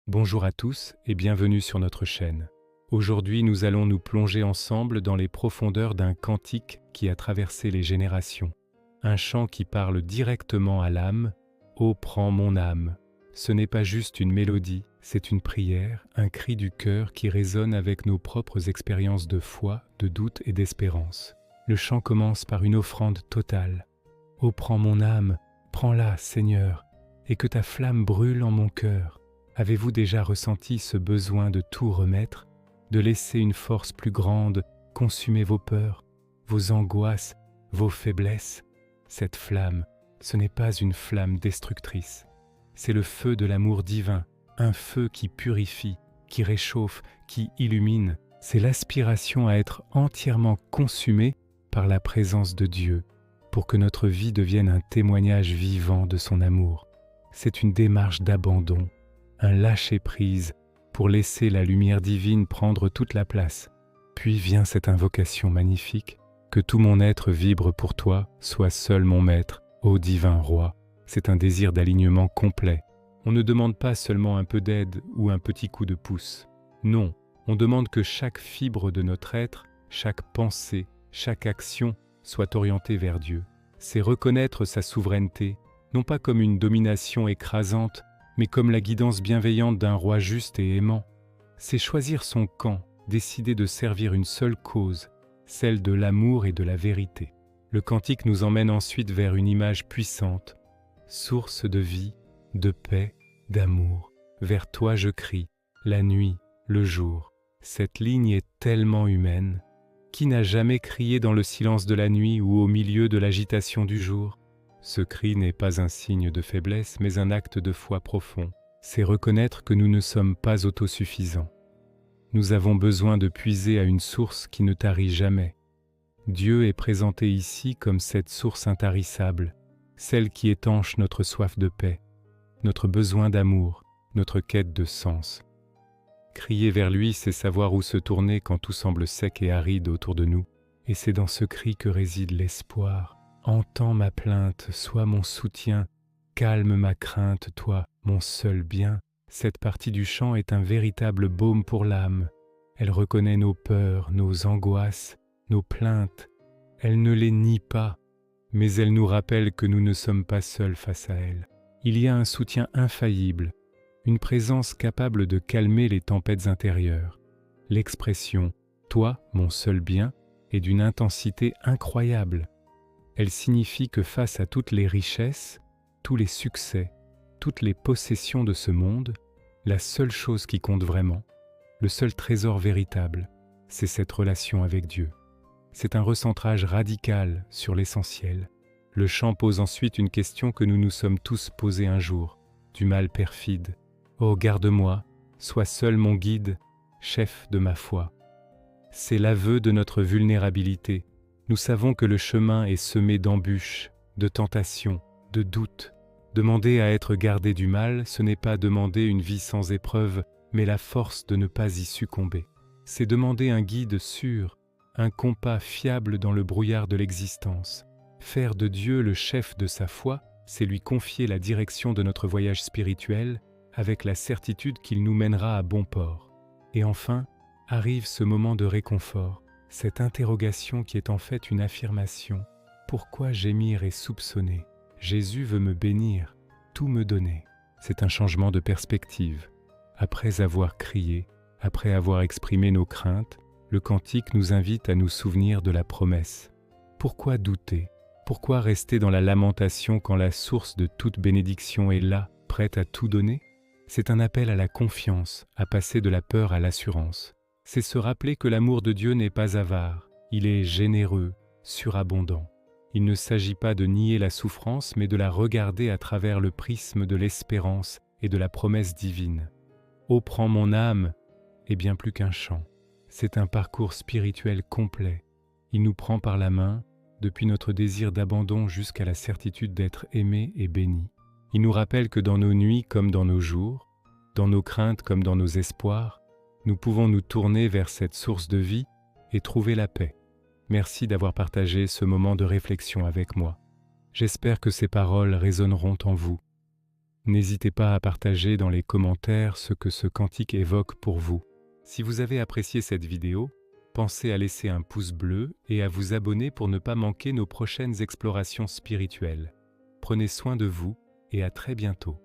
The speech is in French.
Bonjour à tous et bienvenue sur notre chaîne. Aujourd'hui, nous allons nous plonger ensemble dans les profondeurs d'un cantique qui a traversé les générations. Un chant qui parle directement à l'âme. Ô prends mon âme. Ce n'est pas juste une mélodie, c'est une prière, un cri du cœur qui résonne avec nos propres expériences de foi, de doute et d'espérance. Le chant commence par une offrande totale. Ô prends mon âme, prends-la, Seigneur, et que ta flamme brûle en mon cœur. Avez-vous déjà ressenti ce besoin de tout remettre, de laisser une force plus grande consumer vos peurs, vos angoisses, vos faiblesses? Cette flamme, ce n'est pas une flamme destructrice. C'est le feu de l'amour divin, un feu qui purifie, qui réchauffe, qui illumine. C'est l'aspiration à être entièrement consumée par la présence de Dieu, pour que notre vie devienne un témoignage vivant de son amour. C'est une démarche d'abandon, un lâcher-prise pour laisser la lumière divine prendre toute la place. Puis vient cette invocation magnifique. Que tout mon être vibre pour toi, sois seul mon maître, ô divin roi. C'est un désir d'alignement complet. On ne demande pas seulement un peu d'aide ou un petit coup de pouce. Non, on demande que chaque fibre de notre être, chaque pensée, chaque action soit orientée vers Dieu. C'est reconnaître sa souveraineté, non pas comme une domination écrasante, mais comme la guidance bienveillante d'un roi juste et aimant. C'est choisir son camp, décider de servir une seule cause, celle de l'amour et de la vérité. Le cantique nous emmène ensuite vers une image puissante, source de vie, de paix, d'amour. Vers toi je crie, la nuit, le jour. Cette ligne est tellement humaine. Qui n'a jamais crié dans le silence de la nuit ou au milieu de l'agitation du jour? Ce cri n'est pas un signe de faiblesse, mais un acte de foi profond. C'est reconnaître que nous ne sommes pas autosuffisants. Nous avons besoin de puiser à une source qui ne tarit jamais. Dieu est présenté ici comme cette source intarissable, celle qui étanche notre soif de paix, notre besoin d'amour, notre quête de sens. Crier vers lui, c'est savoir où se tourner quand tout semble sec et aride autour de nous. Et c'est dans ce cri que réside l'espoir. Entends ma plainte, sois mon soutien, calme ma crainte, toi, mon seul bien. Cette partie du chant est un véritable baume pour l'âme. Elle reconnaît nos peurs, nos angoisses, nos plaintes. Elle ne les nie pas, mais elle nous rappelle que nous ne sommes pas seuls face à elle. Il y a un soutien infaillible, une présence capable de calmer les tempêtes intérieures. L'expression « toi, mon seul bien » est d'une intensité incroyable. Elle signifie que face à toutes les richesses, tous les succès, toutes les possessions de ce monde, la seule chose qui compte vraiment, le seul trésor véritable, c'est cette relation avec Dieu. C'est un recentrage radical sur l'essentiel. Le chant pose ensuite une question que nous nous sommes tous posée un jour, du mal perfide. Oh, garde-moi, sois seul mon guide, chef de ma foi. C'est l'aveu de notre vulnérabilité. Nous savons que le chemin est semé d'embûches, de tentations, de doutes. Demander à être gardé du mal, ce n'est pas demander une vie sans épreuve, mais la force de ne pas y succomber. C'est demander un guide sûr, un compas fiable dans le brouillard de l'existence. Faire de Dieu le chef de sa foi, c'est lui confier la direction de notre voyage spirituel, avec la certitude qu'il nous mènera à bon port. Et enfin, arrive ce moment de réconfort, cette interrogation qui est en fait une affirmation. Pourquoi gémir et soupçonner? Jésus veut me bénir, tout me donner. C'est un changement de perspective. Après avoir crié, après avoir exprimé nos craintes, le cantique nous invite à nous souvenir de la promesse. Pourquoi douter? Pourquoi rester dans la lamentation quand la source de toute bénédiction est là, prête à tout donner? C'est un appel à la confiance, à passer de la peur à l'assurance. C'est se rappeler que l'amour de Dieu n'est pas avare, il est généreux, surabondant. Il ne s'agit pas de nier la souffrance, mais de la regarder à travers le prisme de l'espérance et de la promesse divine. Ô prends mon âme est bien plus qu'un chant. C'est un parcours spirituel complet. Il nous prend par la main, depuis notre désir d'abandon jusqu'à la certitude d'être aimé et béni. Il nous rappelle que dans nos nuits comme dans nos jours, dans nos craintes comme dans nos espoirs, nous pouvons nous tourner vers cette source de vie et trouver la paix. Merci d'avoir partagé ce moment de réflexion avec moi. J'espère que ces paroles résonneront en vous. N'hésitez pas à partager dans les commentaires ce que ce cantique évoque pour vous. Si vous avez apprécié cette vidéo, pensez à laisser un pouce bleu et à vous abonner pour ne pas manquer nos prochaines explorations spirituelles. Prenez soin de vous et à très bientôt.